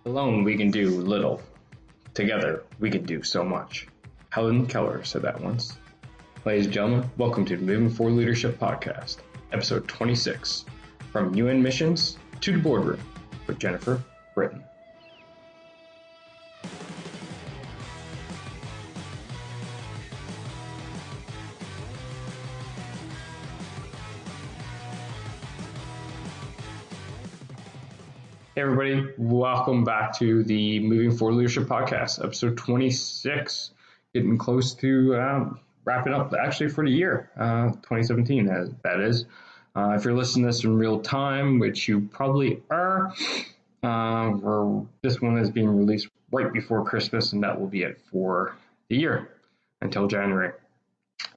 Alone we can do little. Together we can do so much. Helen Keller said that once. Ladies and gentlemen, welcome to the Moving Forward Leadership Podcast, episode 26, from UN Missions to the Boardroom with Jennifer Britton. Hey everybody, welcome back to the Moving Forward Leadership Podcast, episode 26, getting close to wrapping up actually for the year, 2017 that is. If you're listening to this in real time, which you probably are, this one is being released right before Christmas, and that will be it for the year until January.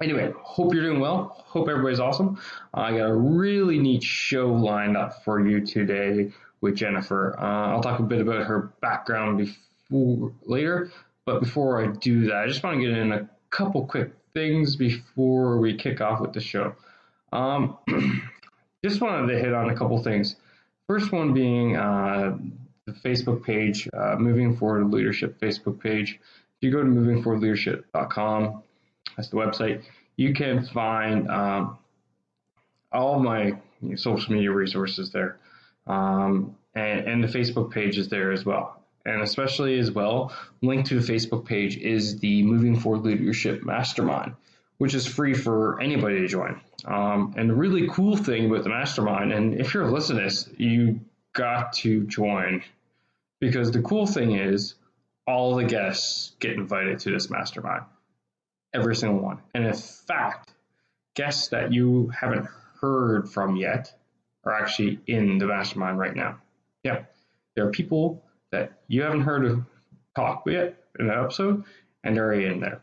Anyway, hope you're doing well. Hope everybody's awesome. I got a really neat show lined up for you today with Jennifer. I'll talk a bit about her background later, but before I do that, I just want to get in a couple quick things before we kick off with the show. Just wanted to hit on a couple things. First one being the Facebook page, Moving Forward Leadership Facebook page. If you go to movingforwardleadership.com, that's the website, you can find all of my social media resources there. And the Facebook page is there as well. And especially as well, linked to the Facebook page is the Moving Forward Leadership Mastermind, which is free for anybody to join. And the really cool thing about the Mastermind, and if you're listening to this, you got to join, because the cool thing is all the guests get invited to this Mastermind, every single one. And in fact, guests that you haven't heard from yet are actually in the Mastermind right now. Yeah, there are people that you haven't heard of talk yet in an episode, and they're in there,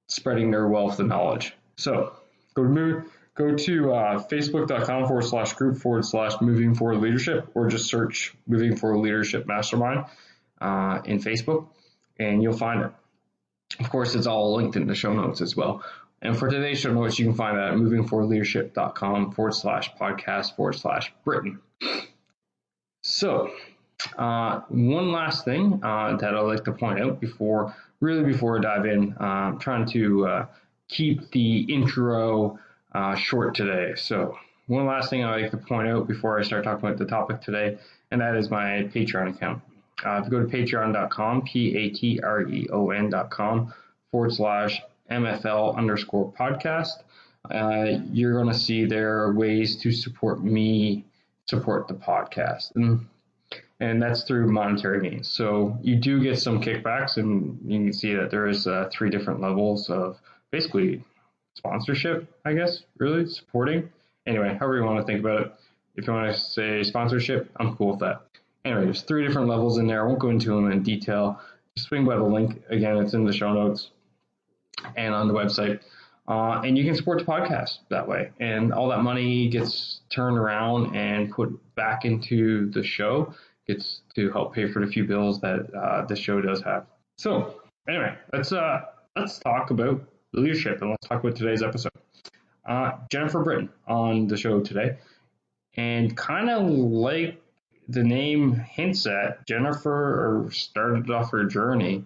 spreading their wealth of knowledge. So go to facebook.com/group/moving forward leadership, or just search Moving Forward Leadership Mastermind in Facebook, and you'll find it. Of course, it's all linked in the show notes as well. And for today's show notes, you can find that at movingforwardleadership.com/podcast/Britain. So, one last thing that I'd like to point out before I dive in, I'm trying to keep the intro short today. So, one last thing I'd like to point out before I start talking about the topic today, and that is my Patreon account. If you go to patreon.com, patreon.com/MFL_podcast, you're going to see there are ways to support me, support the podcast. And that's through monetary means. So you do get some kickbacks, and you can see that there is 3 different levels of basically sponsorship, I guess, really supporting. Anyway, however you want to think about it. If you want to say sponsorship, I'm cool with that. Anyway, there's 3 different levels in there. I won't go into them in detail. Just swing by the link. Again, it's in the show notes and on the website. And you can support the podcast that way. And all that money gets turned around and put back into the show. Gets to help pay for the few bills that the show does have. So anyway, let's talk about leadership, and let's talk about today's episode. Jennifer Britton on the show today. And kind of like the name hints at, Jennifer started off her journey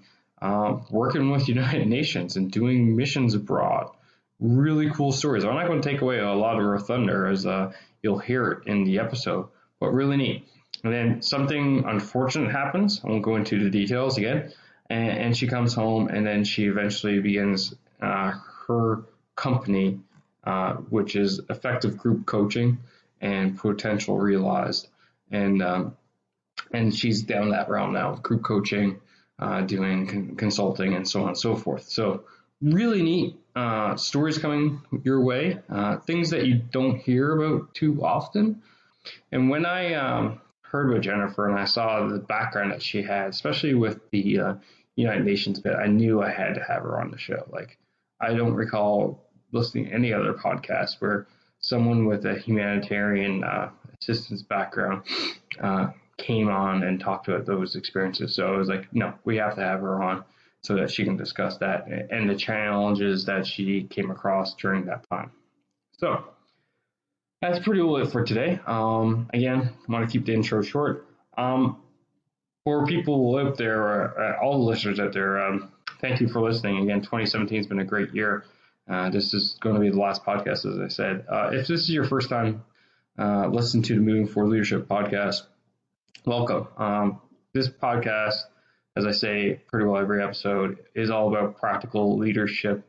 working with United Nations and doing missions abroad. Really cool stories. I'm not going to take away a lot of her thunder, as you'll hear it in the episode, but really neat. And then something unfortunate happens. I won't go into the details again. And she comes home, and then she eventually begins her company, which is effective group coaching and potential realized. And she's down that realm now, group coaching, doing consulting, and so on and so forth. So really neat stories coming your way, things that you don't hear about too often. And when I heard with Jennifer and I saw the background that she had, especially with the United Nations bit, I knew I had to have her on the show. Like, I don't recall listening to any other podcast where someone with a humanitarian assistance background came on and talked about those experiences. So I was like, no, we have to have her on so that she can discuss that and the challenges that she came across during that time. So that's pretty well it for today. Again, I want to keep the intro short. for people out there, all the listeners out there, thank you for listening. Again, 2017 has been a great year. This is going to be the last podcast, as I said. If this is your first time listening to the Moving Forward Leadership podcast, welcome. This podcast, as I say pretty well every episode, is all about practical leadership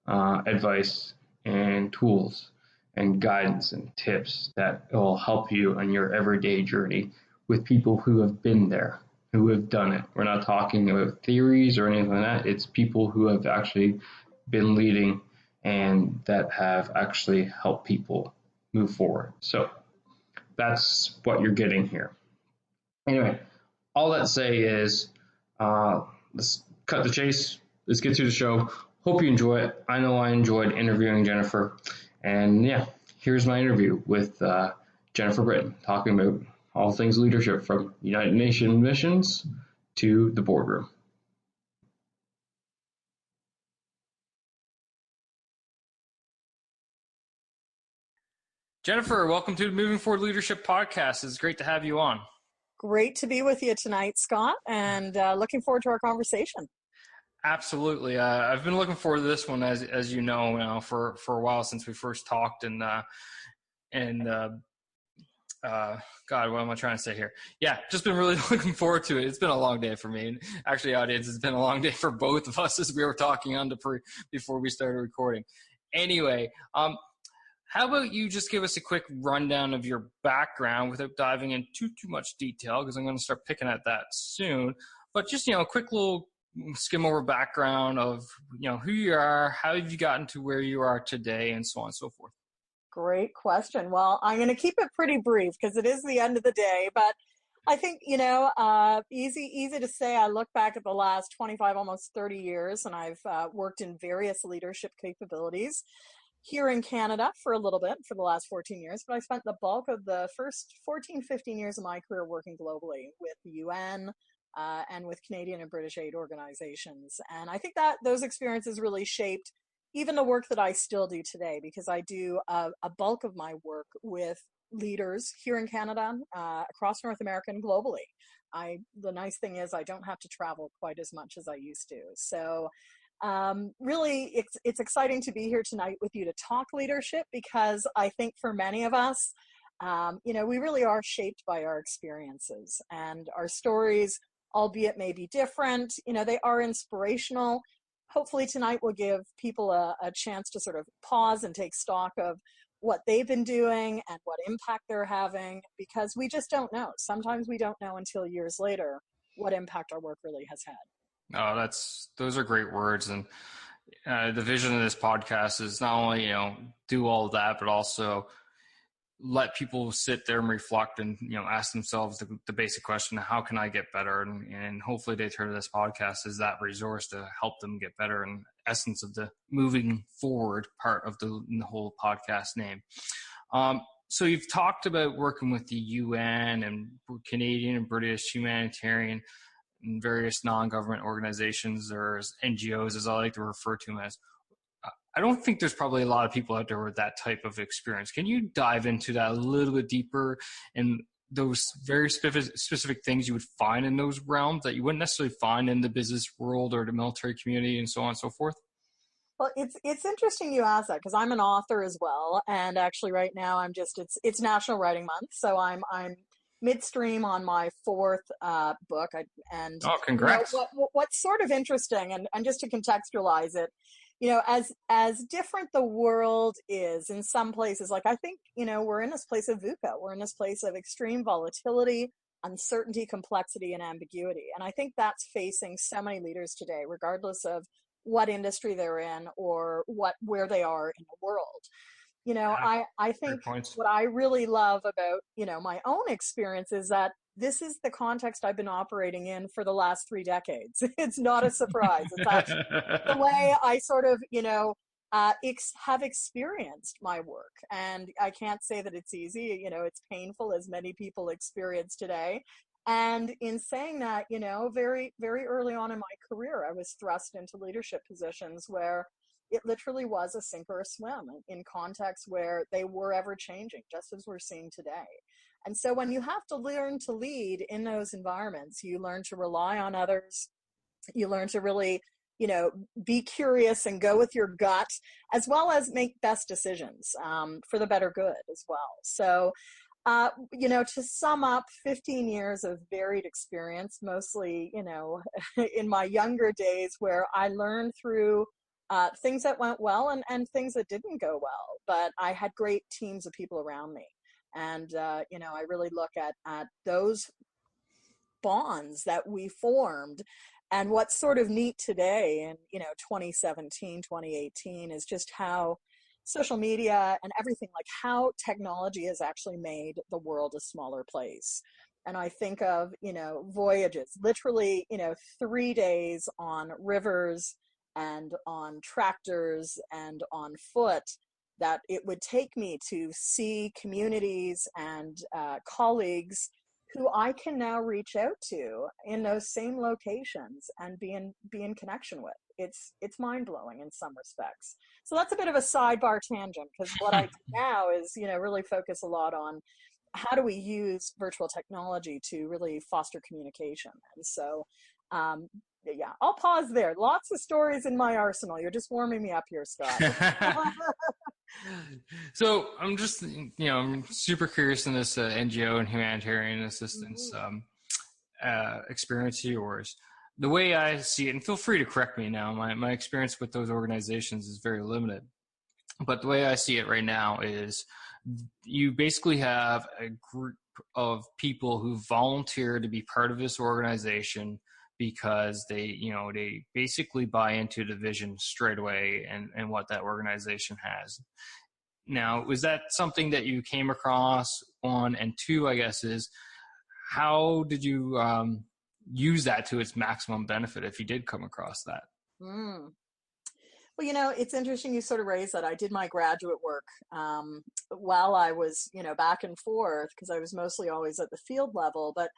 advice and tools and guidance and tips that will help you on your everyday journey with people who have been there, who have done it. We're not talking about theories or anything like that. It's people who have actually been leading and that have actually helped people move forward. So that's what you're getting here. Anyway, all that to say is let's cut the chase. Let's get to the show. Hope you enjoy it. I know I enjoyed interviewing Jennifer. And yeah, here's my interview with Jennifer Britton, talking about all things leadership from United Nations missions to the boardroom. Jennifer, welcome to the Moving Forward Leadership Podcast. It's great to have you on. Great to be with you tonight, Scott, and looking forward to our conversation. Absolutely. I've been looking forward to this one, as you know, for a while since we first talked, and God, what am I trying to say here? Yeah, just been really looking forward to it. It's been a long day for me, and actually, audience, it's been a long day for both of us as we were talking on before we started recording. Anyway, how about you just give us a quick rundown of your background without diving into too much detail, because I'm going to start picking at that soon. But just, a quick little skim over background of, who you are, how have you gotten to where you are today, and so on and so forth. Great question. Well, I'm going to keep it pretty brief because it is the end of the day, but I think, easy to say. I look back at the last 25, almost 30 years, and I've worked in various leadership capabilities here in Canada for a little bit, for the last 14 years, but I spent the bulk of the first 14, 15 years of my career working globally with the UN and with Canadian and British aid organizations. And I think that those experiences really shaped even the work that I still do today, because I do a bulk of my work with leaders here in Canada, across North America and globally. The nice thing is I don't have to travel quite as much as I used to. So really, it's exciting to be here tonight with you to talk leadership, because I think for many of us, we really are shaped by our experiences, and our stories, albeit may be different, they are inspirational. Hopefully tonight will give people a chance to sort of pause and take stock of what they've been doing and what impact they're having, because we just don't know. Sometimes we don't know until years later what impact our work really has had. Oh, those are great words. And the vision of this podcast is not only, do all of that, but also let people sit there and reflect and, ask themselves the basic question, how can I get better? And hopefully they turn to this podcast as that resource to help them get better, and essence of the moving forward part of the whole podcast name. So you've talked about working with the UN and Canadian and British humanitarian and various non-government organizations, or NGOs, as I like to refer to them as. I don't think there's probably a lot of people out there with that type of experience. Can you dive into that a little bit deeper, and those very specific things you would find in those realms that you wouldn't necessarily find in the business world or the military community, and so on and so forth? Well, it's interesting you ask that, because I'm an author as well, and actually right now it's National Writing Month, so I'm midstream on my fourth book. Oh, congrats! What's sort of interesting, and just to contextualize it, as different the world is in some places, like I think, we're in this place of VUCA. We're in this place of extreme volatility, uncertainty, complexity, and ambiguity. And I think that's facing so many leaders today, regardless of what industry they're in or where they are in the world. I think what I really love about, my own experience is that this is the context I've been operating in for the last 3 decades. It's not a surprise. It's actually the way I sort of, have experienced my work. And I can't say that it's easy. It's painful, as many people experience today. And in saying that, very, very early on in my career, I was thrust into leadership positions where it literally was a sink or a swim in contexts where they were ever changing, just as we're seeing today. And so when you have to learn to lead in those environments, you learn to rely on others. You learn to really, be curious and go with your gut, as well as make best decisions for the better good as well. So, to sum up, 15 years of varied experience, mostly, in my younger days, where I learned through things that went well and things that didn't go well. But I had great teams of people around me. And, I really look at those bonds that we formed. And what's sort of neat today in 2017, 2018 is just how social media and everything, like how technology has actually made the world a smaller place. And I think of voyages, literally 3 days on rivers and on tractors and on foot, that it would take me to see communities and colleagues who I can now reach out to in those same locations and be in connection with. It's mind-blowing in some respects. So that's a bit of a sidebar tangent, because what I do now is, really focus a lot on how do we use virtual technology to really foster communication. And so, yeah, I'll pause there. Lots of stories in my arsenal. You're just warming me up here, Scott. So I'm just, I'm super curious in this NGO and humanitarian assistance experience of yours. The way I see it, and feel free to correct me now, my experience with those organizations is very limited. But the way I see it right now is you basically have a group of people who volunteer to be part of this organization because they basically buy into the vision straight away and what that organization has. Now, was that something that you came across, one? And two, I guess, is how did you use that to its maximum benefit if you did come across that? Well, it's interesting you sort of raised that. I did my graduate work while I was, back and forth, because I was mostly always at the field level. But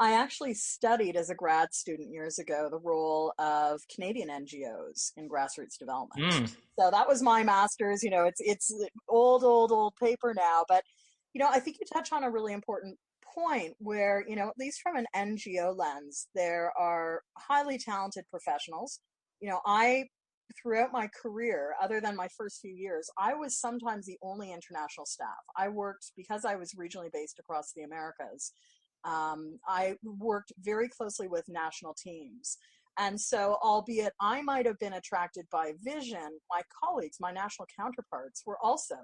I actually studied as a grad student years ago the role of Canadian NGOs in grassroots development. So that was my master's. It's old paper now, but I think you touch on a really important point where, at least from an NGO lens, there are highly talented professionals. Throughout my career, other than my first few years, I was sometimes the only international staff. I worked, because I was regionally based across the Americas, I worked very closely with national teams. And so, albeit I might have been attracted by vision, my colleagues, my national counterparts, were also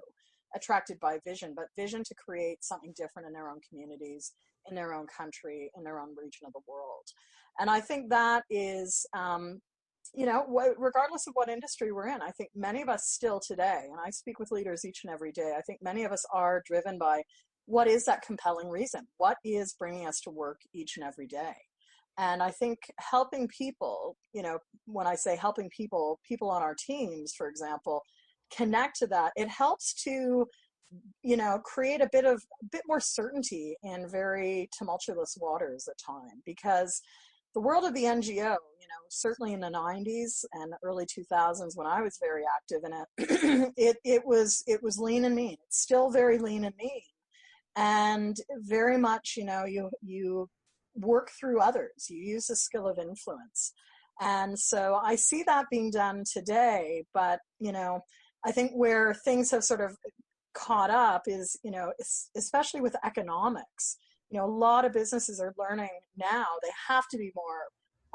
attracted by vision, but vision to create something different in their own communities, in their own country, in their own region of the world. And I think that is, regardless of what industry we're in, I think many of us still today, and I speak with leaders each and every day, I think many of us are driven by what is that compelling reason? What is bringing us to work each and every day? And I think helping people, when I say helping people on our teams, for example, connect to that, it helps to, create a bit more certainty in very tumultuous waters at times, because the world of the NGO, certainly in the 90s and early 2000s when I was very active in it, it was lean and mean. It's still very lean and mean. And very much, you work through others. You use the skill of influence. And so I see that being done today. But, I think where things have sort of caught up is, especially with economics, a lot of businesses are learning now they have to be more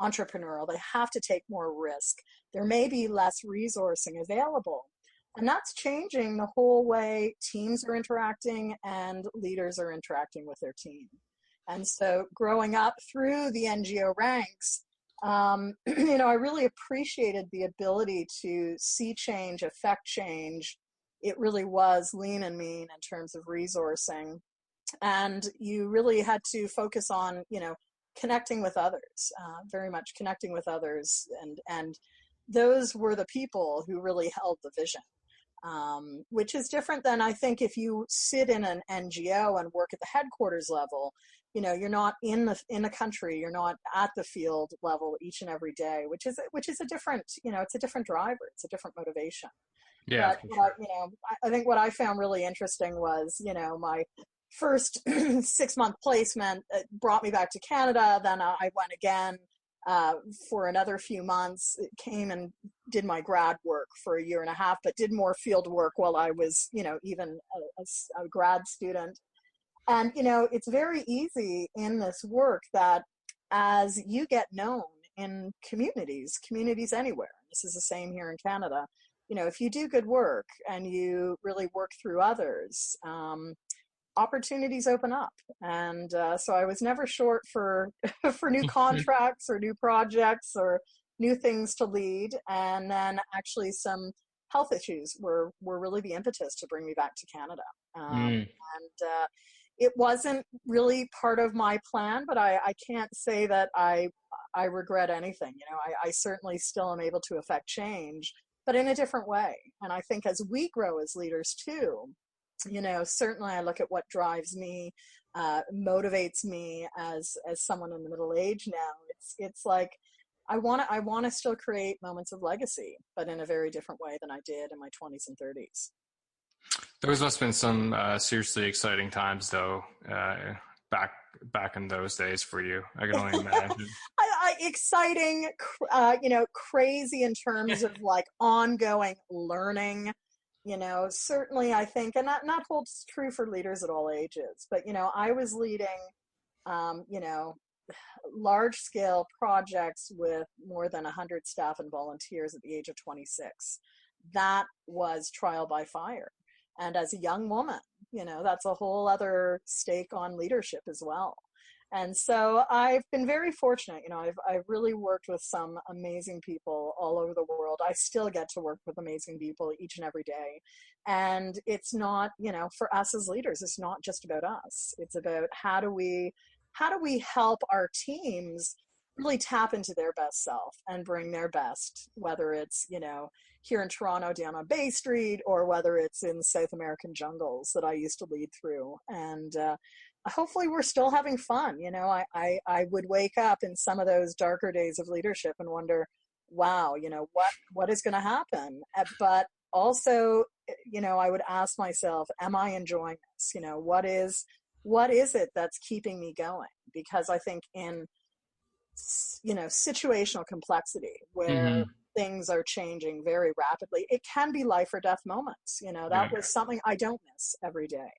entrepreneurial. They have to take more risk. There may be less resourcing available. And that's changing the whole way teams are interacting and leaders are interacting with their team. And so growing up through the NGO ranks, I really appreciated the ability to see change, affect change. It really was lean and mean in terms of resourcing. And you really had to focus on, connecting with others, very much connecting with others. And those were the people who really held the vision. Which is different than, I think, if you sit in an NGO and work at the headquarters level, you're not in the country, you're not at the field level each and every day, which is a different, it's a different driver, it's a different motivation. Yeah. But, I think what I found really interesting was, my first 6-month placement brought me back to Canada. Then I went again for another few months, came and did my grad work for 1.5 years, but did more field work while I was, even a grad student. And, it's very easy in this work that as you get known in communities anywhere, this is the same here in Canada, if you do good work and you really work through others, opportunities open up. And so I was never short for for new contracts or new projects or new things to lead. And then actually some health issues were really the impetus to bring me back to Canada. And it wasn't really part of my plan, but I can't say that I regret anything. I certainly still am able to affect change, but in a different way. And I think as we grow as leaders too, certainly I look at what drives me, motivates me as someone in the middle age now. It's like I want to still create moments of legacy, but in a very different way than I did in my 20s and 30s. Those must have been some seriously exciting times, though, back in those days for you. I can only imagine. Exciting, crazy in terms of like ongoing learning. Certainly I think, and that holds true for leaders at all ages, but, I was leading, large scale projects with more than 100 staff and volunteers at the age of 26. That was trial by fire. And as a young woman, that's a whole other stake on leadership as well. And so I've been very fortunate. I've really worked with some amazing people all over the world. I still get to work with amazing people each and every day. And it's not, for us as leaders, it's not just about us. It's about how do we help our teams really tap into their best self and bring their best, whether it's, here in Toronto down on Bay Street, or whether it's in South American jungles that I used to lead through. And hopefully we're still having fun. I would wake up in some of those darker days of leadership and wonder, wow, what is going to happen? But also, I would ask myself, am I enjoying this? What is it that's keeping me going? Because I think in, situational complexity where things are changing very rapidly, it can be life or death moments. That was something I don't miss every day,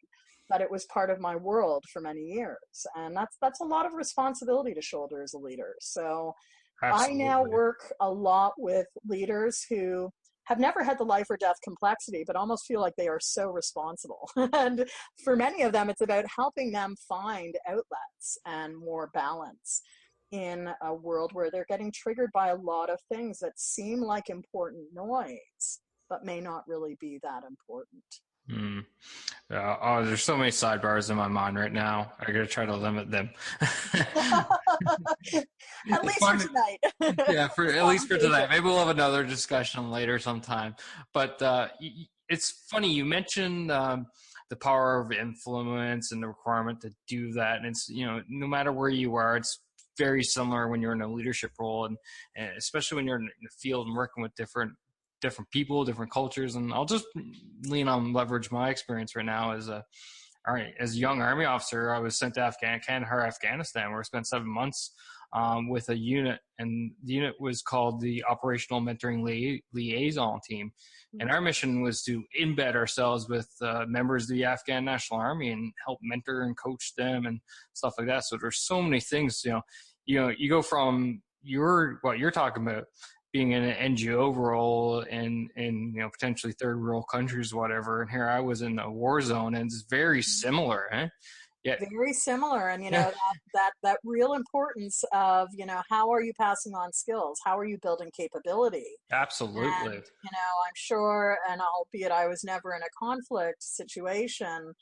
but it was part of my world for many years. And that's a lot of responsibility to shoulder as a leader. So absolutely. I now work a lot with leaders who have never had the life or death complexity, but almost feel like they are so responsible. And for many of them, it's about helping them find outlets and more balance in a world where they're getting triggered by a lot of things that seem like important noise, but may not really be that important. There's so many sidebars in my mind right now. I gotta try to limit them. At least for tonight. Yeah, at least for tonight. Maybe we'll have another discussion later sometime. But it's funny, you mentioned the power of influence and the requirement to do that. And it's, no matter where you are, it's very similar when you're in a leadership role, and especially when you're in the field and working with different people, different cultures. And I'll just leverage my experience right now as a young Army officer. I was sent to Afghanistan, where I spent 7 months with a unit, and the unit was called the Operational Mentoring Liaison Team. And our mission was to embed ourselves with members of the Afghan National Army and help mentor and coach them and stuff like that. So there's so many things, you go from what you're talking about, being in an NGO role in potentially third world countries, whatever. And here I was in a war zone, and it's very similar. Yeah. Very similar. And, that real importance of, how are you passing on skills? How are you building capability? Absolutely. And, I'm sure, and albeit I was never in a conflict situation,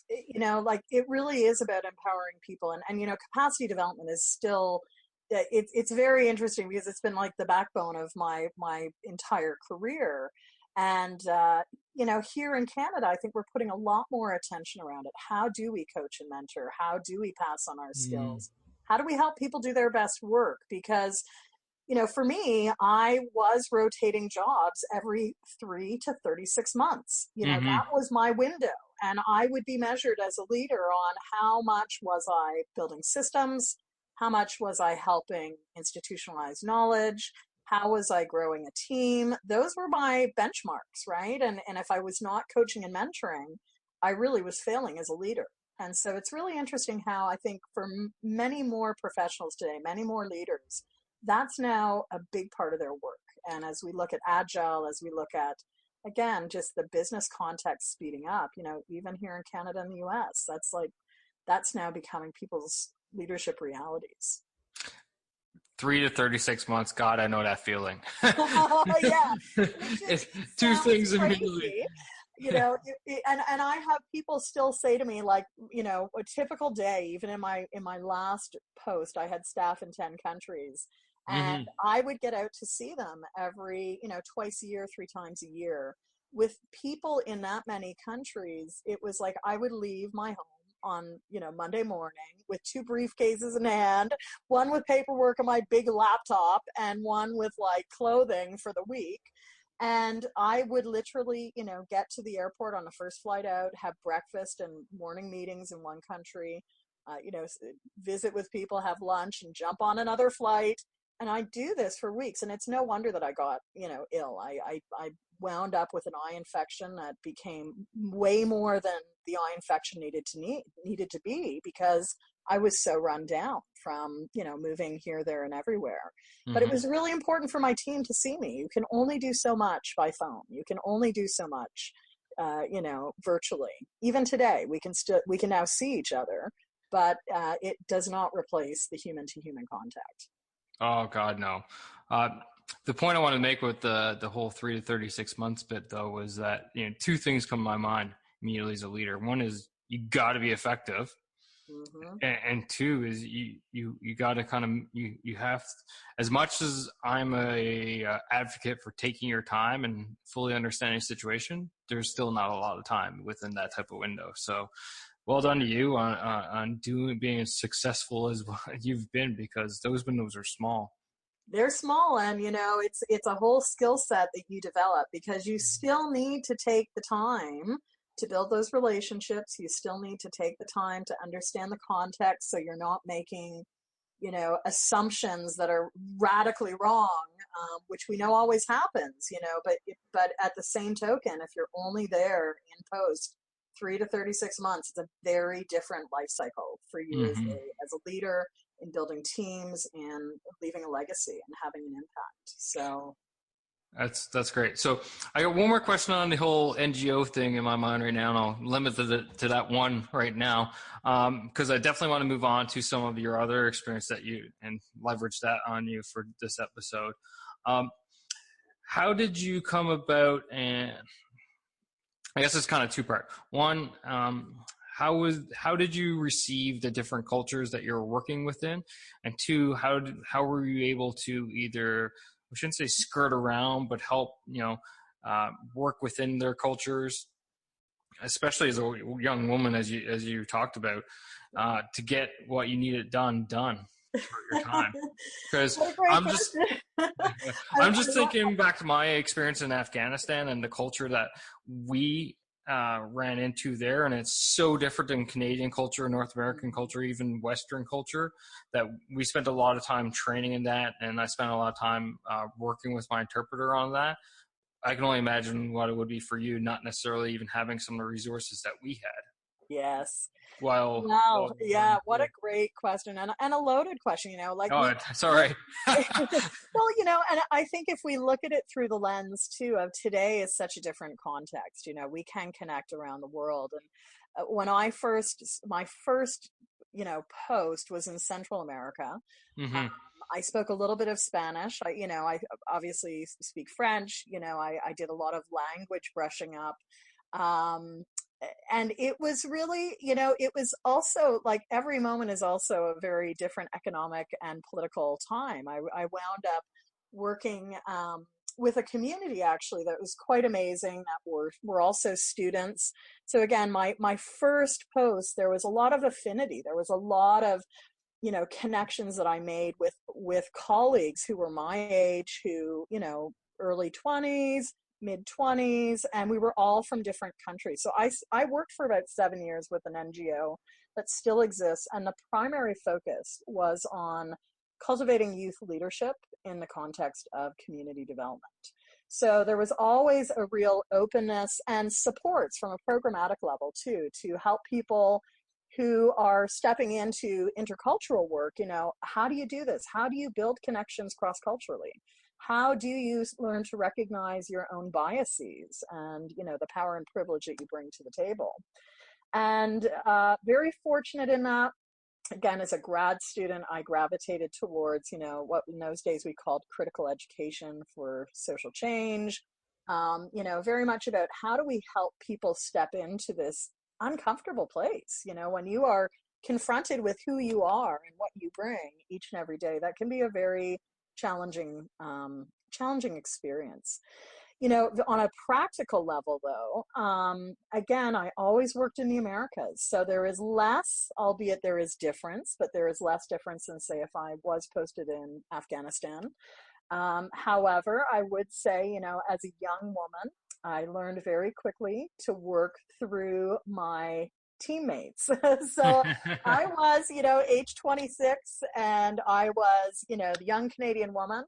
it really is about empowering people. And capacity development is still, it's very interesting because it's been like the backbone of my entire career. And, here in Canada, I think we're putting a lot more attention around it. How do we coach and mentor? How do we pass on our skills? How do we help people do their best work? Because, for me, I was rotating jobs every 3 to 36 months. That was my window. And I would be measured as a leader on how much was I building systems, how much was I helping institutionalize knowledge, how was I growing a team. Those were my benchmarks, right? And if I was not coaching and mentoring, I really was failing as a leader. And so it's really interesting how I think for many more professionals today, many more leaders, that's now a big part of their work. And as we look at agile, as we look at, again, just the business context speeding up, even here in Canada and the US, that's now becoming people's leadership realities. 3 to 36 months. God, I know that feeling. Yeah. It's two things immediately. And I have people still say to me, like, a typical day, even in my last post, I had staff in 10 countries. And I would get out to see them every, twice a year, 3 times a year. With people in that many countries, it was like I would leave my home on, Monday morning with 2 briefcases in hand, one with paperwork on my big laptop and one with like clothing for the week. And I would literally, get to the airport on the first flight out, have breakfast and morning meetings in one country, visit with people, have lunch, and jump on another flight. And I do this for weeks, and it's no wonder that I got, ill. I wound up with an eye infection that became way more than the eye infection needed to be, because I was so run down from, moving here, there, and everywhere. But it was really important for my team to see me. You can only do so much by phone. You can only do so much, virtually. Even today, we can now see each other, but it does not replace the human-to-human contact. Oh God, no. The point I want to make with the whole 3 to 36 months bit, though, was that 2 things come to my mind immediately as a leader. One is you got to be effective, and 2 is you got to kind of you have, as much as I'm a advocate for taking your time and fully understanding the situation, there's still not a lot of time within that type of window. So, well done to you on being as successful as you've been, because those windows are small. They're small, and it's a whole skill set that you develop, because you still need to take the time to build those relationships. You still need to take the time to understand the context, so you're not making assumptions that are radically wrong, which we know always happens. But at the same token, if you're only there in post 3 to 36 months, it's a very different life cycle for you as a leader, in building teams and leaving a legacy and having an impact. So that's great. So I got one more question on the whole NGO thing in my mind right now, and I'll limit to that one right now, because I definitely want to move on to some of your other experience and leverage that on you for this episode. How did you come about, and I guess it's kind of 2-part. One, how did you receive the different cultures that you're working within? And 2, how were you able to either, I shouldn't say skirt around, but help, work within their cultures, especially as a young woman, as you talked about, to get what you needed done for your time? Because I'm just thinking back to my experience in Afghanistan and the culture that we ran into there, and it's so different than Canadian culture, North American culture, even Western culture, that we spent a lot of time training in that, and I spent a lot of time working with my interpreter on that. I can only imagine what it would be for you, not necessarily even having some of the resources that we had. Yes. Wow. Yeah. What a great question, and a loaded question. It's all right. Well, and I think if we look at it through the lens too of today is such a different context. We can connect around the world, and when my first post was in Central America. I spoke a little bit of Spanish. I obviously speak French. I did a lot of language brushing up. And it was really, it was also like every moment is also a very different economic and political time. I wound up working with a community actually that was quite amazing, that were also students. So again, my first post, there was a lot of affinity. There was a lot of connections that I made with colleagues who were my age, who early 20s, mid-20s, and we were all from different countries. So I worked for about 7 years with an NGO that still exists, and the primary focus was on cultivating youth leadership in the context of community development. So there was always a real openness and supports from a programmatic level too, to help people who are stepping into intercultural work. How do you do this? How do you build connections cross-culturally? How do you learn to recognize your own biases and, the power and privilege that you bring to the table? And very fortunate in that. Again, as a grad student, I gravitated towards, what in those days we called critical education for social change. Very much about how do we help people step into this uncomfortable place, when you are confronted with who you are and what you bring each and every day. That can be a very challenging experience. On a practical level, though, again, I always worked in the Americas. So there is less, albeit there is difference, but there is less difference than, say, if I was posted in Afghanistan. However, I would say, as a young woman, I learned very quickly to work through my teammates. So I was, age 26, and I was, the young Canadian woman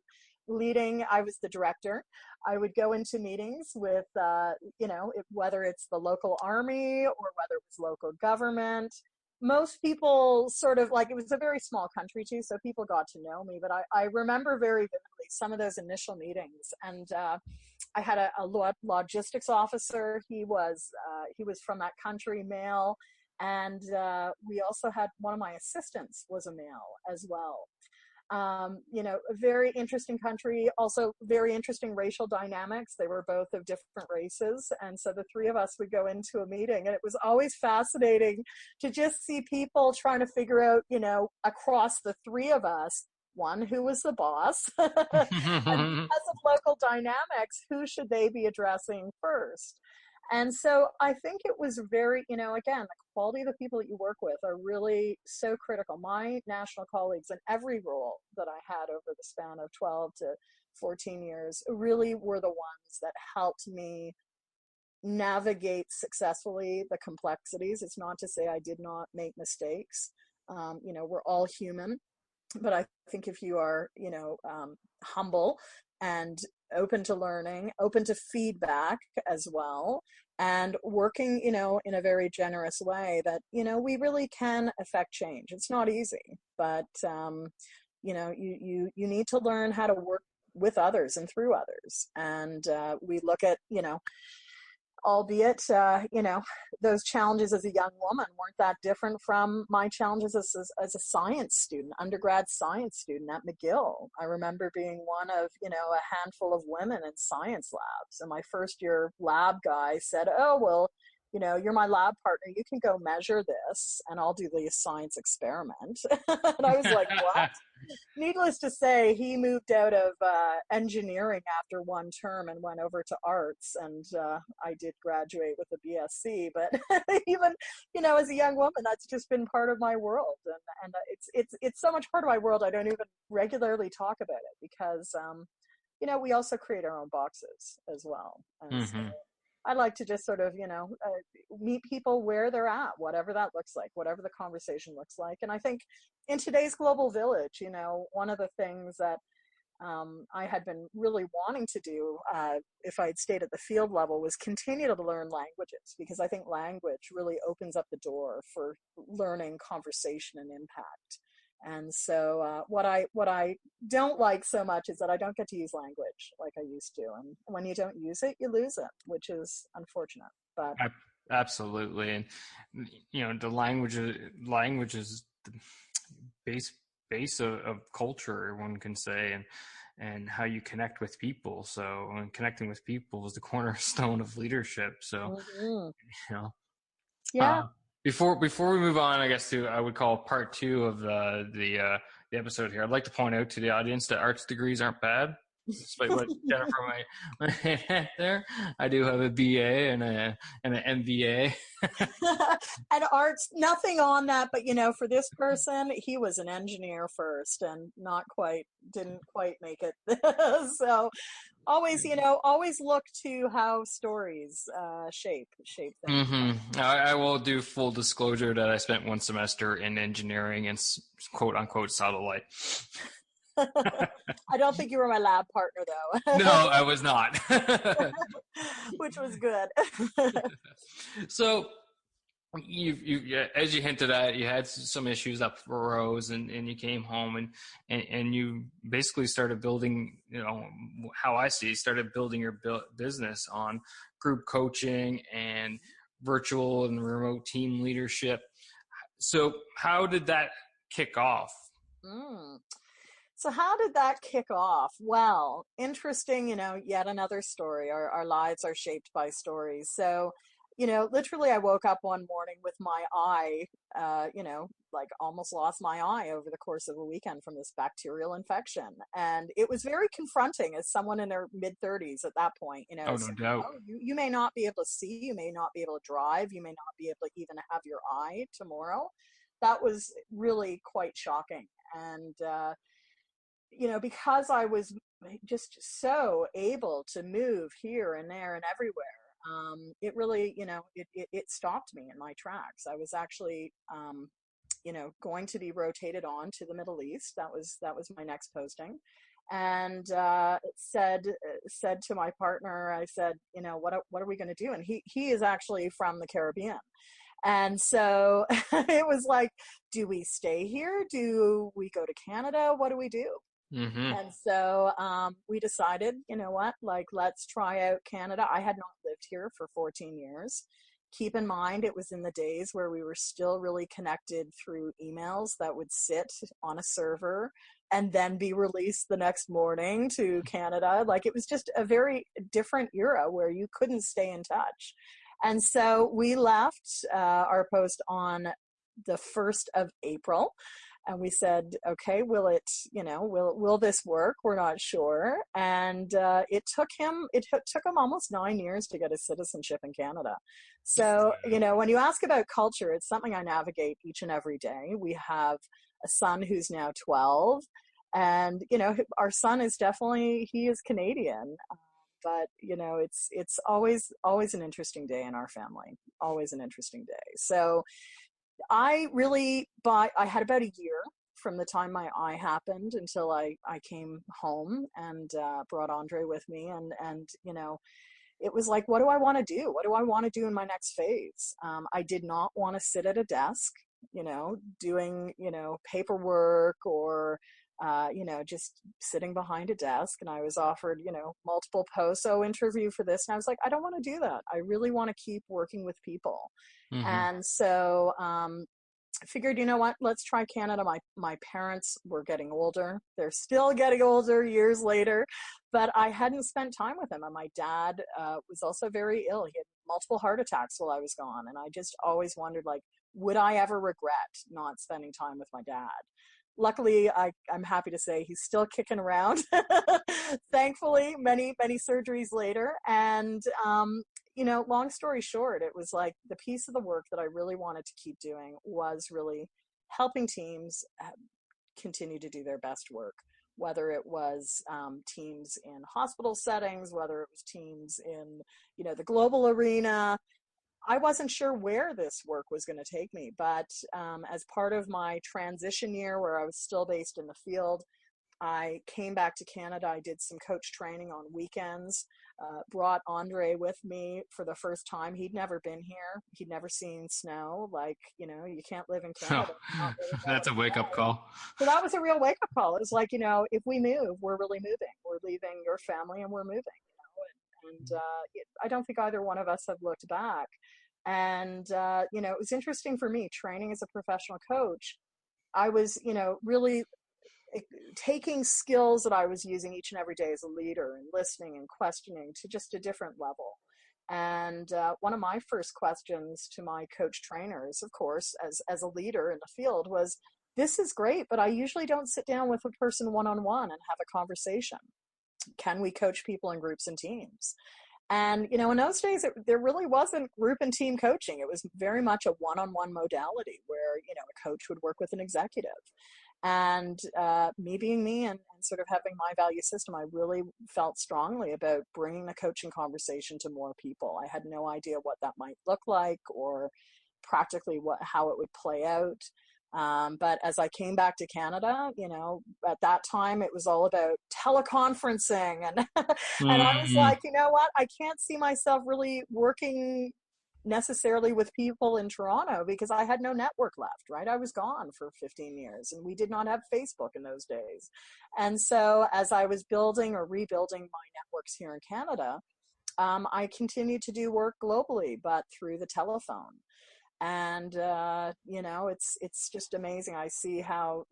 leading. I was the director. I would go into meetings with, whether it's the local army or whether it was local government. Most people sort of it was a very small country too, so people got to know me. But I remember very vividly some of those initial meetings. And I had a logistics officer. He was from that country, male. And we also had one of my assistants was a male as well. A very interesting country, also very interesting racial dynamics. They were both of different races. And so the three of us would go into a meeting, and it was always fascinating to just see people trying to figure out, across the three of us, one, who was the boss, and because of local dynamics, who should they be addressing first? And so I think it was very, again, the quality of the people that you work with are really so critical. My national colleagues in every role that I had over the span of 12 to 14 years really were the ones that helped me navigate successfully the complexities. It's not to say I did not make mistakes. We're all human. But I think if you are, humble and open to learning, open to feedback as well, and working, in a very generous way, that, we really can affect change. It's not easy, but, you need to learn how to work with others and through others. And we look at, albeit, those challenges as a young woman weren't that different from my challenges as a science student, undergrad science student at McGill. I remember being one of, a handful of women in science labs. And my first year lab guy said, oh, well, you're my lab partner. You can go measure this and I'll do the science experiment. And I was like, what? Needless to say, he moved out of engineering after one term and went over to arts. And I did graduate with a BSc. But even, as a young woman, that's just been part of my world. And it's so much part of my world, I don't even regularly talk about it because, we also create our own boxes as well. And so I like to just sort of, meet people where they're at, whatever that looks like, whatever the conversation looks like. And I think in today's global village, one of the things that I had been really wanting to do, if I had stayed at the field level, was continue to learn languages, because I think language really opens up the door for learning conversation and impact. And so what I don't like so much is that I don't get to use language like I used to. And when you don't use it, you lose it, which is unfortunate. But absolutely. And, the language is the base of culture, one can say, and how you connect with people. So connecting with people is the cornerstone of leadership. So, yeah. Before we move on, I guess I would call part 2 of the episode here. I'd like to point out to the audience that arts degrees aren't bad, despite what Jennifer might have there. I do have a BA and an MBA. And arts, nothing on that, but for this person, he was an engineer first and didn't quite make it. So, always, always look to how stories shape things. I will do full disclosure that I spent one semester in engineering and quote unquote saw the light. I don't think you were my lab partner though. No, I was not. Which was good. So you as you hinted at, you had some issues up arose, and you came home and you basically started building, how I see it, started building your business on group coaching and virtual and remote team leadership. So how did that kick off? So how did that kick off? Well, interesting, yet another story. Our lives are shaped by stories. So, literally I woke up one morning with my eye, like almost lost my eye over the course of a weekend from this bacterial infection. And it was very confronting as someone in their mid-30s at that point, Oh, no doubt. You may not be able to see, you may not be able to drive, you may not be able to even have your eye tomorrow. That was really quite shocking. And, because I was just so able to move here and there and everywhere, it really, it stopped me in my tracks. I was actually, going to be rotated on to the Middle East. That was my next posting. And said to my partner, I said, what are we going to do? And he is actually from the Caribbean. And so it was like, do we stay here? Do we go to Canada? What do we do? And so we decided, let's try out Canada. I had not lived here for 14 years. Keep in mind, it was in the days where we were still really connected through emails that would sit on a server and then be released the next morning to Canada. Like, it was just a very different era where you couldn't stay in touch. And so we left our post on the 1st of April. And we said, okay, will this work? We're not sure. And it took him almost 9 years to get his citizenship in Canada. So, when you ask about culture, it's something I navigate each and every day. We have a son who's now 12, and, our son is he is Canadian. But, it's always an interesting day in our family, always an interesting day. So I had about a year from the time my eye happened until I came home and brought Andre with me. And it was like, what do I want to do? What do I want to do in my next phase? I did not want to sit at a desk, doing, paperwork or, just sitting behind a desk. And I was offered, multiple posts, interview for this. And I was like, I don't want to do that. I really want to keep working with people. And so I figured, let's try Canada. My parents were getting older. They're still getting older years later, but I hadn't spent time with them. And my dad was also very ill. He had multiple heart attacks while I was gone. And I just always wondered, would I ever regret not spending time with my dad? Luckily, I'm happy to say he's still kicking around, thankfully, many, many surgeries later. And, long story short, it was like the piece of the work that I really wanted to keep doing was really helping teams continue to do their best work, whether it was teams in hospital settings, whether it was teams in, the global arena. I wasn't sure where this work was going to take me, but as part of my transition year where I was still based in the field, I came back to Canada. I did some coach training on weekends, brought Andre with me for the first time. He'd never been here. He'd never seen snow. You can't live in Canada. Oh, that's a wake-up call. So that was a real wake-up call. It was like, if we move, we're really moving. We're leaving your family and we're moving. And I don't think either one of us have looked back. And, it was interesting for me training as a professional coach. I was, really taking skills that I was using each and every day as a leader and listening and questioning to just a different level. And one of my first questions to my coach trainers, of course, as a leader in the field was, this is great, but I usually don't sit down with a person one-on-one and have a conversation. Can we coach people in groups and teams? And, in those days, there really wasn't group and team coaching. It was very much a one-on-one modality where, a coach would work with an executive. And me being me and sort of having my value system, I really felt strongly about bringing the coaching conversation to more people. I had no idea what that might look like or practically how it would play out. But as I came back to Canada, at that time it was all about teleconferencing and and I was Mm. like, you know what? I can't see myself really working necessarily with people in Toronto because I had no network left, right? I was gone for 15 years and we did not have Facebook in those days. And so as I was building or rebuilding my networks here in Canada, I continued to do work globally, but through the telephone. And it's just amazing. I see how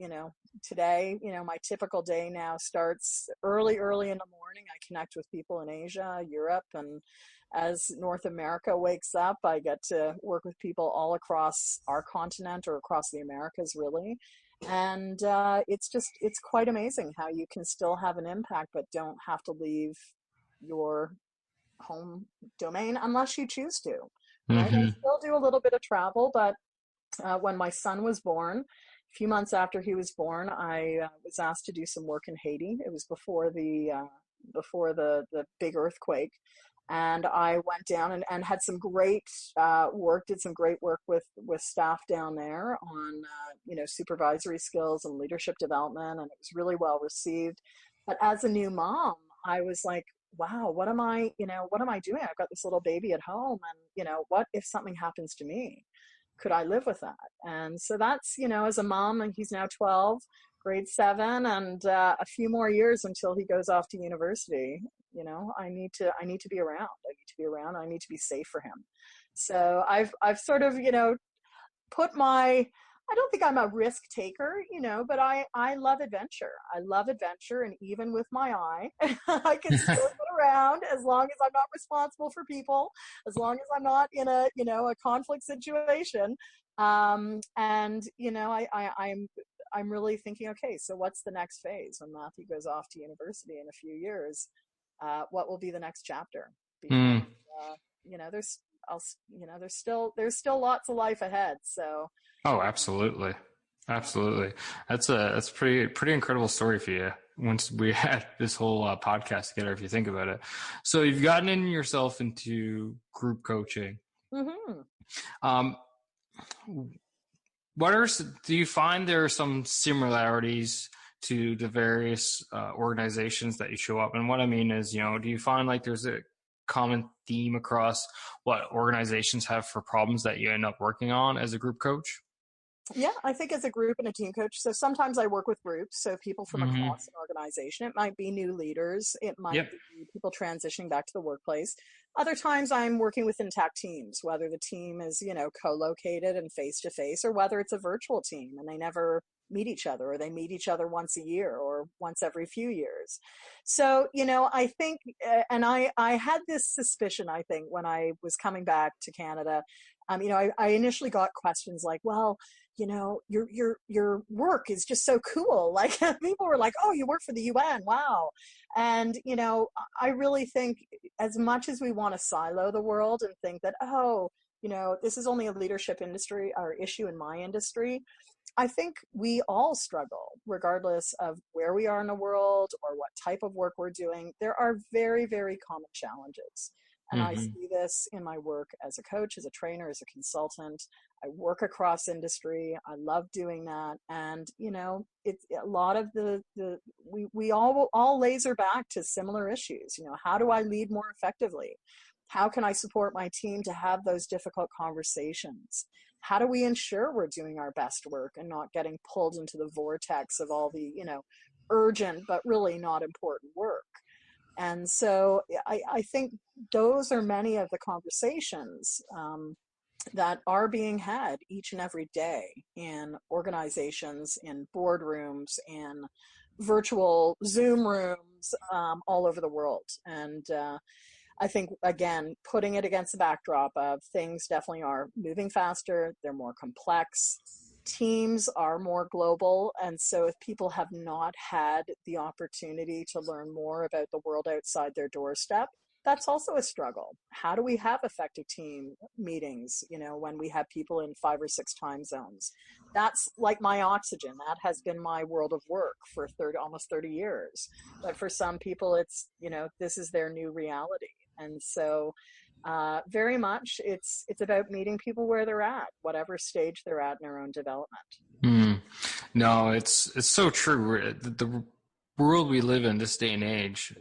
today my typical day now starts early in the morning. I connect with people in Asia, Europe, and as North America wakes up, I get to work with people all across our continent or across the Americas, really. And it's quite amazing how you can still have an impact but don't have to leave your home domain unless you choose to, right? I Mm-hmm. still do a little bit of travel, but when my son was born, a few months after he was born, I was asked to do some work in Haiti. It was before the big earthquake, and I went down and had some great did some great work with staff down there on supervisory skills and leadership development, and it was really well received. But as a new mom, I was like, wow, what am I doing? I've got this little baby at home, and what if something happens to me? Could I live with that? And so that's, as a mom, and he's now 12, grade 7, and a few more years until he goes off to university. I need to be around. I need to be around. I need to be safe for him. So I've sort of, put my, I don't think I'm a risk taker, but I love adventure. I love adventure. And even with my eye, I can still get around as long as I'm not responsible for people, as long as I'm not in a conflict situation. I'm really thinking, okay, so what's the next phase when Matthew goes off to university in a few years? What will be the next chapter? Because, Mm. there's, there's still lots of life ahead. So, Oh, absolutely. Absolutely. That's a pretty incredible story for you once we had this whole podcast together, if you think about it. So you've gotten in yourself into group coaching. mm-hmm. Um, do you find there are some similarities to the various organizations that you show up? And what I mean is, do you find like there's a common theme across what organizations have for problems that you end up working on as a group coach? Yeah, I think as a group and a team coach. So sometimes I work with groups, so people from Mm-hmm. across an organization. It might be new leaders. It might Yep. be people transitioning back to the workplace. Other times I'm working with intact teams, whether the team is, co-located and face-to-face, or whether it's a virtual team and they never meet each other, or they meet each other once a year or once every few years. So, I think, and I had this suspicion, I think, when I was coming back to Canada. I initially got questions like, well, your work is just so cool. Like people were like, oh, you work for the UN. Wow. And, I really think as much as we want to silo the world and think that, oh, this is only a leadership industry or issue in my industry, I think we all struggle, regardless of where we are in the world or what type of work we're doing. There are very, very common challenges. And I Mm-hmm. see this in my work as a coach, as a trainer, as a consultant. I work across industry. I love doing that. And, it's a lot of we all laser back to similar issues. How do I lead more effectively? How can I support my team to have those difficult conversations? How do we ensure we're doing our best work and not getting pulled into the vortex of all the, urgent but really not important work? And so I think those are many of the conversations that are being had each and every day in organizations, in boardrooms, in virtual Zoom rooms all over the world. And I think, again, putting it against the backdrop of things definitely are moving faster, they're more complex, teams are more global. And so if people have not had the opportunity to learn more about the world outside their doorstep, that's also a struggle. How do we have effective team meetings, when we have people in 5 or 6 time zones? That's like my oxygen. That has been my world of work for almost 30 years. But for some people, it's, this is their new reality. And so very much it's about meeting people where they're at, whatever stage they're at in their own development. No, it's so true. The world we live in this day and age,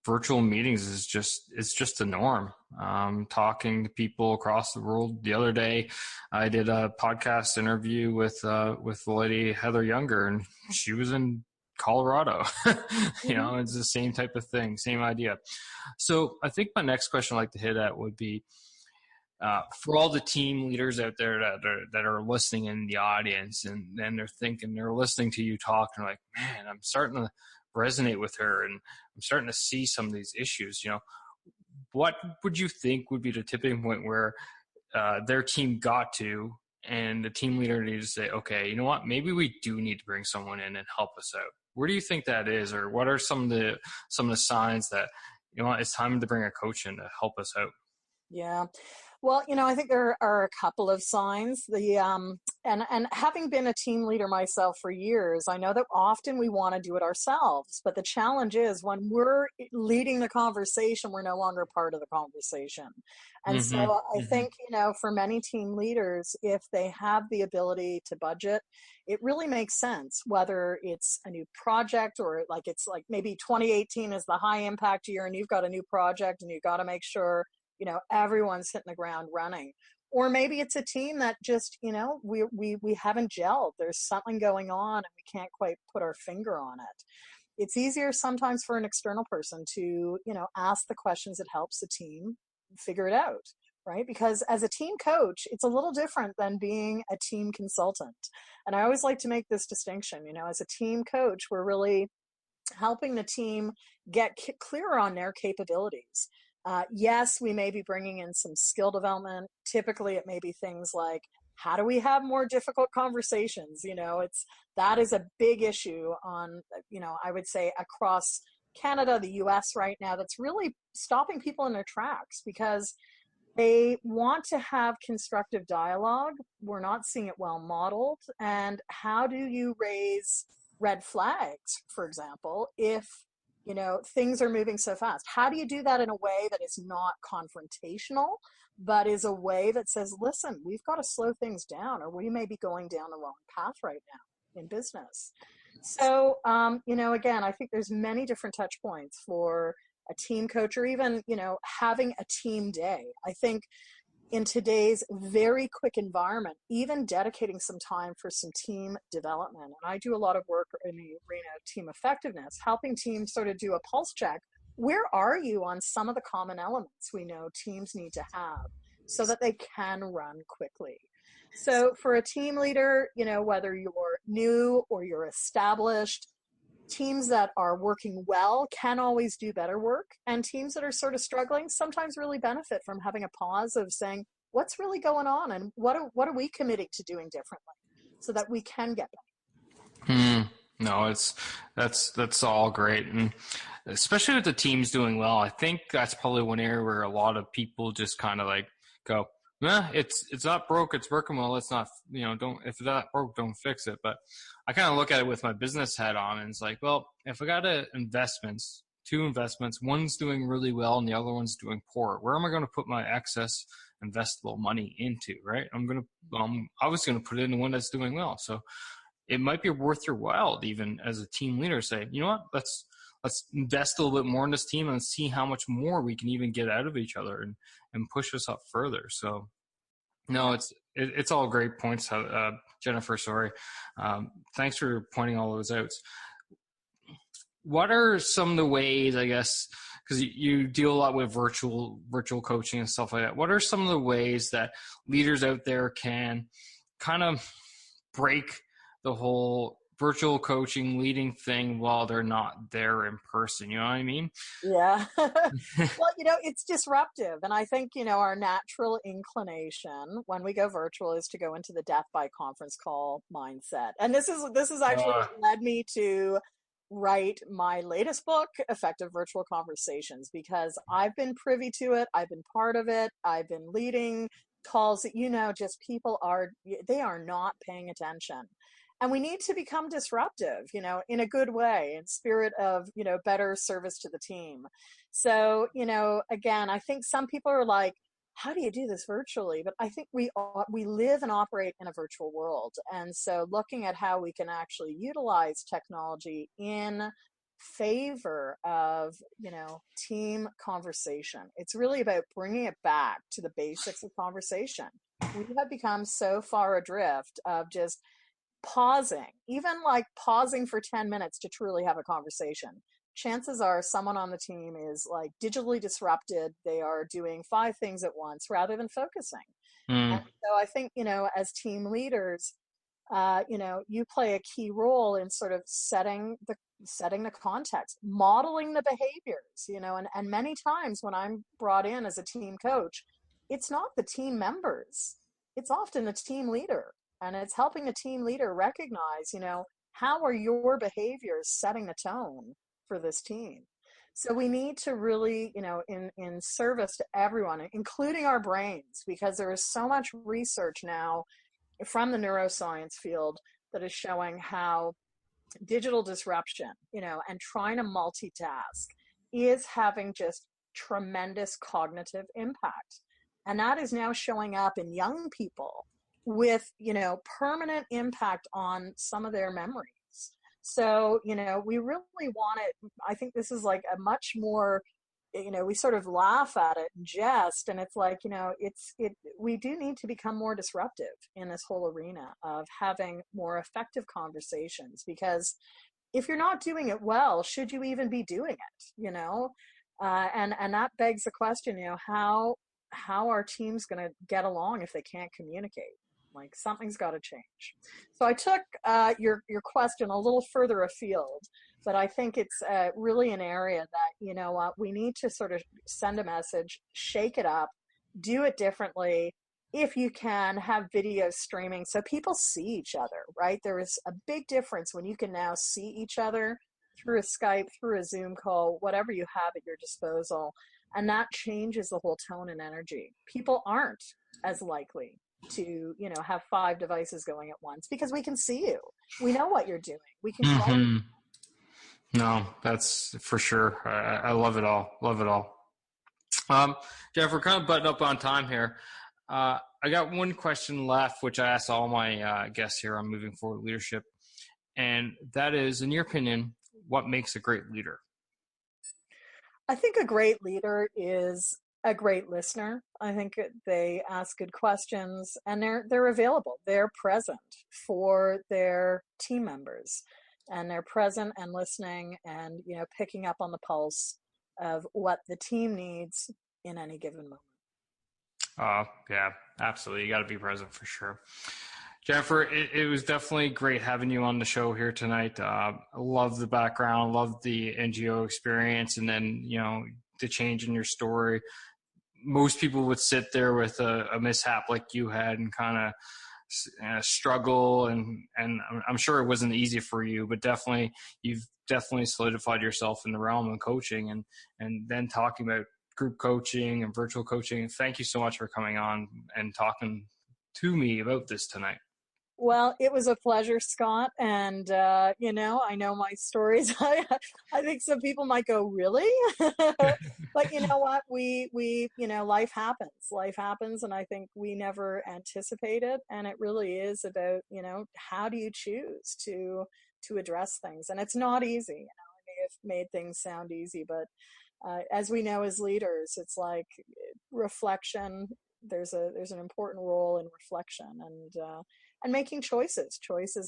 virtual meetings it's just the norm. Talking to people across the world. The other day, I did a podcast interview with the lady Heather Younger, and she was in Colorado. It's the same type of thing, same idea. So I think my next question I'd like to hit at would be, for all the team leaders out there that are listening in the audience, and then they're listening to you talk, and they're like, man, I'm starting to resonate with her, and I'm starting to see some of these issues. What would you think would be the tipping point where their team got to, and the team leader needed to say, okay, you know what, maybe we do need to bring someone in and help us out? Where do you think that is, or what are some of the signs that, it's time to bring a coach in to help us out? Yeah. Well, I think there are a couple of signs. And having been a team leader myself for years, I know that often we want to do it ourselves. But the challenge is when we're leading the conversation, we're no longer part of the conversation. And so I think, for many team leaders, if they have the ability to budget, it really makes sense, whether it's a new project or it's like maybe 2018 is the high impact year and you've got a new project and you've got to make sure everyone's hitting the ground running. Or maybe it's a team that just, we haven't gelled. There's something going on and we can't quite put our finger on it. It's easier sometimes for an external person to, ask the questions that helps the team figure it out, right? Because as a team coach, it's a little different than being a team consultant. And I always like to make this distinction, as a team coach, we're really helping the team get clearer on their capabilities. Yes, we may be bringing in some skill development. Typically, it may be things like, how do we have more difficult conversations? That is a big issue on, I would say across Canada, the US right now, that's really stopping people in their tracks because they want to have constructive dialogue. We're not seeing it well modeled. And how do you raise red flags, for example, if things are moving so fast? How do you do that in a way that is not confrontational, but is a way that says, listen, we've got to slow things down, or we may be going down the wrong path right now in business. So, again, I think there's many different touch points for a team coach, or even, having a team day. I think in today's very quick environment, even dedicating some time for some team development. And I do a lot of work in the arena of team effectiveness, helping teams sort of do a pulse check. Where are you on some of the common elements we know teams need to have so that they can run quickly? So for a team leader, whether you're new or you're established, teams that are working well can always do better work, and teams that are sort of struggling sometimes really benefit from having a pause of saying, what's really going on, and what are we committing to doing differently so that we can get better? No, that's all great, and especially with the teams doing well, I think that's probably one area where a lot of people just kind of like go, it's not broke, it's working well. Let's not, if it's not broke, don't fix it. But I kind of look at it with my business hat on, and it's like, well, if I got two investments, one's doing really well and the other one's doing poor, where am I going to put my excess investable money into, right? I was going to put it in the one that's doing well. So it might be worth your while, even as a team leader, say, you know what, let's invest a little bit more in this team and see how much more we can even get out of each other and push us up further. So no, it's all great points, Jennifer. Sorry. Thanks for pointing all those out. What are some of the ways, I guess, because you deal a lot with virtual coaching and stuff like that. What are some of the ways that leaders out there can kind of break the whole virtual coaching leading thing while they're not there in person? You know what I mean? Yeah. Well, it's disruptive. And I think, our natural inclination when we go virtual is to go into the death by conference call mindset. And this is actually what led me to write my latest book, Effective Virtual Conversations, because I've been privy to it. I've been part of it. I've been leading calls that, just people they are not paying attention. And we need to become disruptive, in a good way, in spirit of, better service to the team. So, again, I think some people are like, how do you do this virtually? But I think we live and operate in a virtual world. And so looking at how we can actually utilize technology in favor of, team conversation. It's really about bringing it back to the basics of conversation. We have become so far adrift of just pausing, even like pausing for 10 minutes to truly have a conversation. Chances are someone on the team is like digitally disrupted. They are doing 5 things at once rather than focusing. And so I think, as team leaders, you play a key role in sort of setting the context, modeling the behaviors, and many times when I'm brought in as a team coach, it's not the team members, it's often the team leader. And it's helping the team leader recognize, how are your behaviors setting the tone for this team? So we need to really, in service to everyone, including our brains, because there is so much research now from the neuroscience field that is showing how digital disruption, and trying to multitask is having just tremendous cognitive impact. And that is now showing up in young people with, permanent impact on some of their memories. So, we really want it. I think this is like a much more, we sort of laugh at it and jest, and it's like, we do need to become more disruptive in this whole arena of having more effective conversations, because if you're not doing it well, should you even be doing it, and that begs the question, how are teams going to get along if they can't communicate? Like, something's got to change. So I took your question a little further afield, but I think it's really an area that, we need to sort of send a message, shake it up, do it differently. If you can, have video streaming so people see each other, right? There is a big difference when you can now see each other through a Skype, through a Zoom call, whatever you have at your disposal. And that changes the whole tone and energy. People aren't as likely to, have 5 devices going at once because we can see you. We know what you're doing. We can call you. No, that's for sure. I love it all. Love it all. Jeff, we're kind of butting up on time here. I got one question left, which I ask all my guests here on Moving Forward Leadership. And that is, in your opinion, what makes a great leader? I think a great leader is a great listener. I think they ask good questions, and they're available. They're present for their team members, and they're present and listening and, picking up on the pulse of what the team needs in any given moment. Yeah, absolutely. You got to be present for sure. Jennifer, it was definitely great having you on the show here tonight. I love the background, love the NGO experience, and then, the change in your story. Most people would sit there with a mishap like you had and kind of struggle, and I'm sure it wasn't easy for you, but definitely you've definitely solidified yourself in the realm of coaching, and then talking about group coaching and virtual coaching. Thank you so much for coming on and talking to me about this tonight. Well, it was a pleasure, Scott. And, I know my stories. I think some people might go, really? But you know what? We life happens. Life happens. And I think we never anticipate it. And it really is about, how do you choose to address things? And it's not easy. I may have made things sound easy, but as we know as leaders, it's like reflection. There's an important role in reflection and making choices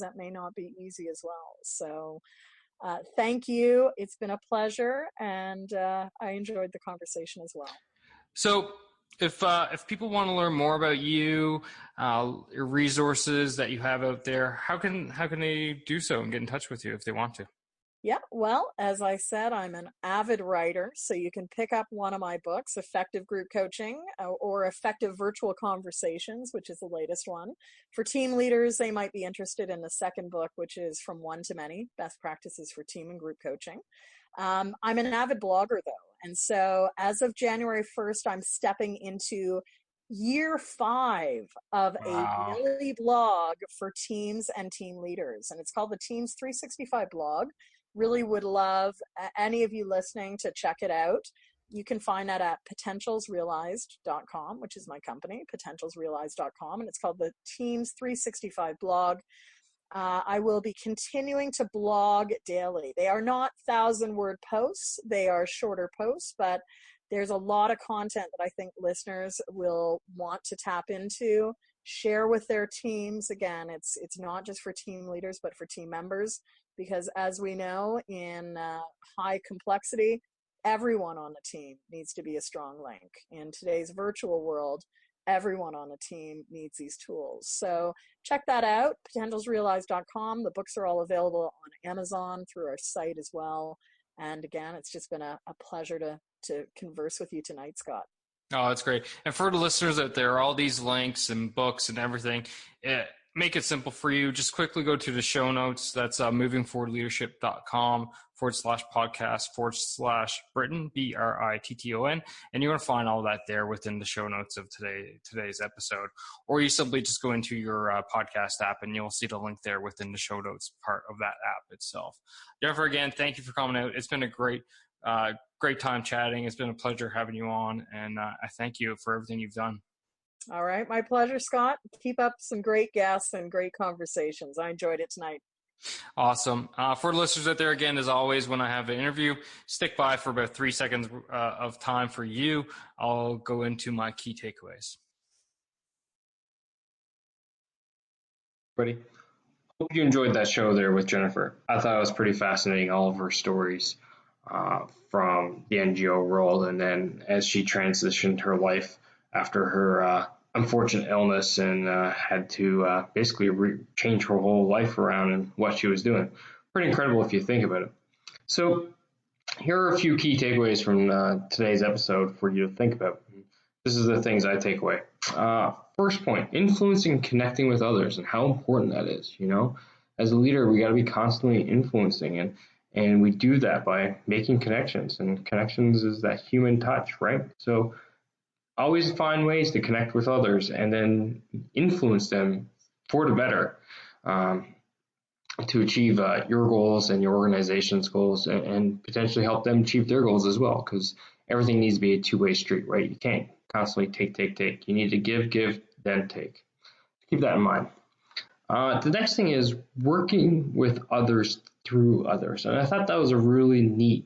that may not be easy as well. So thank you. It's been a pleasure, and I enjoyed the conversation as well. So if people want to learn more about you, your resources that you have out there, how can they do so and get in touch with you if they want to? Yeah, well, as I said, I'm an avid writer, so you can pick up one of my books, Effective Group Coaching or Effective Virtual Conversations, which is the latest one. For team leaders, they might be interested in the second book, which is From One to Many, Best Practices for Team and Group Coaching. I'm an avid blogger, though, and so as of January 1st, I'm stepping into year 5 of a Wow. daily blog for teams and team leaders, and it's called the Teams 365 blog. Really would love any of you listening to check it out. You can find that at potentialsrealized.com, which is my company, potentialsrealized.com, and it's called the Teams 365 blog. I will be continuing to blog daily. They are not 1,000-word posts. They are shorter posts, but there's a lot of content that I think listeners will want to tap into, share with their teams. Again, it's not just for team leaders, but for team members, because as we know, in high complexity, everyone on the team needs to be a strong link. In today's virtual world, everyone on the team needs these tools. So check that out, potentialsrealized.com. The books are all available on Amazon through our site as well. And again, it's just been a pleasure to converse with you tonight, Scott. Oh, that's great. And for the listeners out there, all these links and books and everything, make it simple for you. Just quickly go to the show notes. That's movingforwardleadership.com/podcast/Britton, Britton. And you're going to find all that there within the show notes of today's episode. Or you simply just go into your podcast app and you'll see the link there within the show notes part of that app itself. Jennifer, again, thank you for coming out. It's been a great time chatting. It's been a pleasure having you on, and I thank you for everything you've done. All right. My pleasure, Scott. Keep up some great guests and great conversations. I enjoyed it tonight. Awesome. For listeners out there, again, as always, when I have an interview, stick by for about 3 seconds of time for you. I'll go into my key takeaways. Buddy, hope you enjoyed that show there with Jennifer. I thought it was pretty fascinating, all of her stories from the NGO world, and then as she transitioned her life after her unfortunate illness and had to basically change her whole life around and what she was doing. Pretty incredible if you think about it. So here are a few key takeaways from today's episode for you to think about. This is the things I take away. First point, influencing and connecting with others and how important that is. You know, as a leader, we got to be constantly influencing, and we do that by making connections, and connections is that human touch, right? So always find ways to connect with others and then influence them for the better, to achieve your goals and your organization's goals, and potentially help them achieve their goals as well, because everything needs to be a two-way street, right? You can't constantly take. You need to give, then take. Keep that in mind. The next thing is working with others through others. And I thought that was a really neat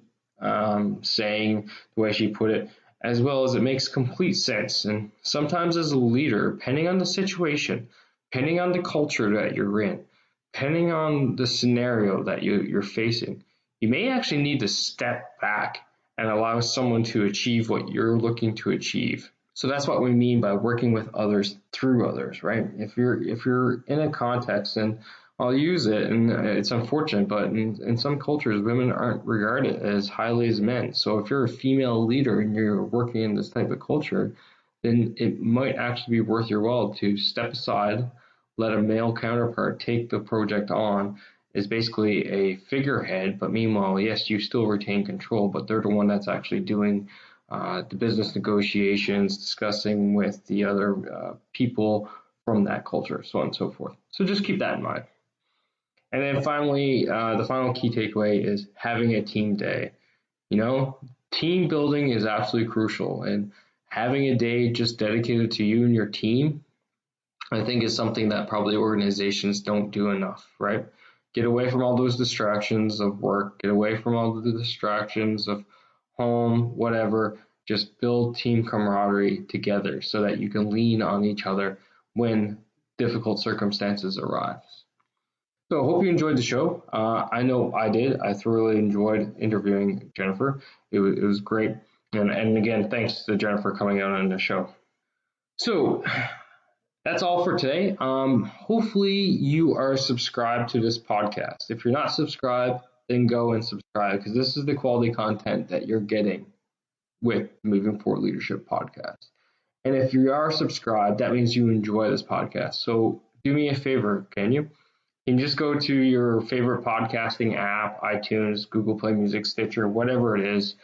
saying, the way she put it, as well as it makes complete sense. And sometimes as a leader, depending on the situation, depending on the culture that you're in, depending on the scenario that you're facing, you may actually need to step back and allow someone to achieve what you're looking to achieve. So that's what we mean by working with others through others, right? If you're in a context, and I'll use it, and it's unfortunate, but in some cultures, women aren't regarded as highly as men. So if you're a female leader and you're working in this type of culture, then it might actually be worth your while to step aside, let a male counterpart take the project on, is basically a figurehead, but meanwhile, yes, you still retain control, but they're the one that's actually doing the business negotiations, discussing with the other people from that culture, so on and so forth. So just keep that in mind. And then finally, the final key takeaway is having a team day. You know, team building is absolutely crucial, and having a day just dedicated to you and your team, I think, is something that probably organizations don't do enough, right? Get away from all those distractions of work, get away from all the distractions of home, whatever. Just build team camaraderie together so that you can lean on each other when difficult circumstances arise. So I hope you enjoyed the show. I know I did. I thoroughly enjoyed interviewing Jennifer. It was great. And again, thanks to Jennifer coming out on the show. So that's all for today. Hopefully you are subscribed to this podcast. If you're not subscribed, then go and subscribe, because this is the quality content that you're getting with Moving Forward Leadership Podcast. And if you are subscribed, that means you enjoy this podcast. So do me a favor, can you? You can just go to your favorite podcasting app, iTunes, Google Play Music, Stitcher, whatever it is,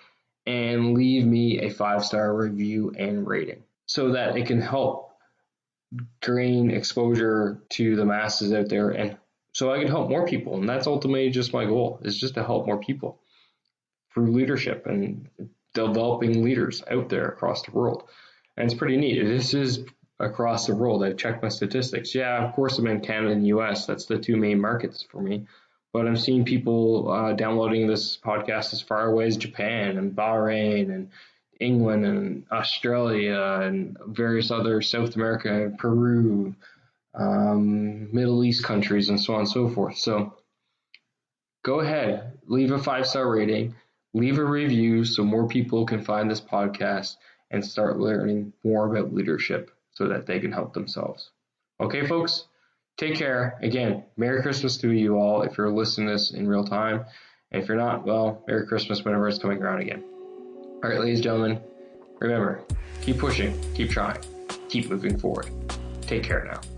and leave me a 5-star review and rating so that it can help gain exposure to the masses out there, and so I can help more people. And that's ultimately just my goal, is just to help more people through leadership and developing leaders out there across the world. And it's pretty neat. This is across the world. I've checked my statistics. Yeah, of course, I'm in Canada and US. That's the two main markets for me. But I'm seeing people downloading this podcast as far away as Japan and Bahrain and England and Australia and various other South America, Peru, Middle East countries, and so on and so forth. So go ahead, leave a 5-star rating, leave a review so more people can find this podcast and start learning more about leadership so that they can help themselves. Okay, folks, take care. Again, Merry Christmas to you all if you're listening to this in real time. And if you're not, well, Merry Christmas whenever it's coming around again. All right, ladies and gentlemen, remember, keep pushing, keep trying, keep moving forward. Take care now.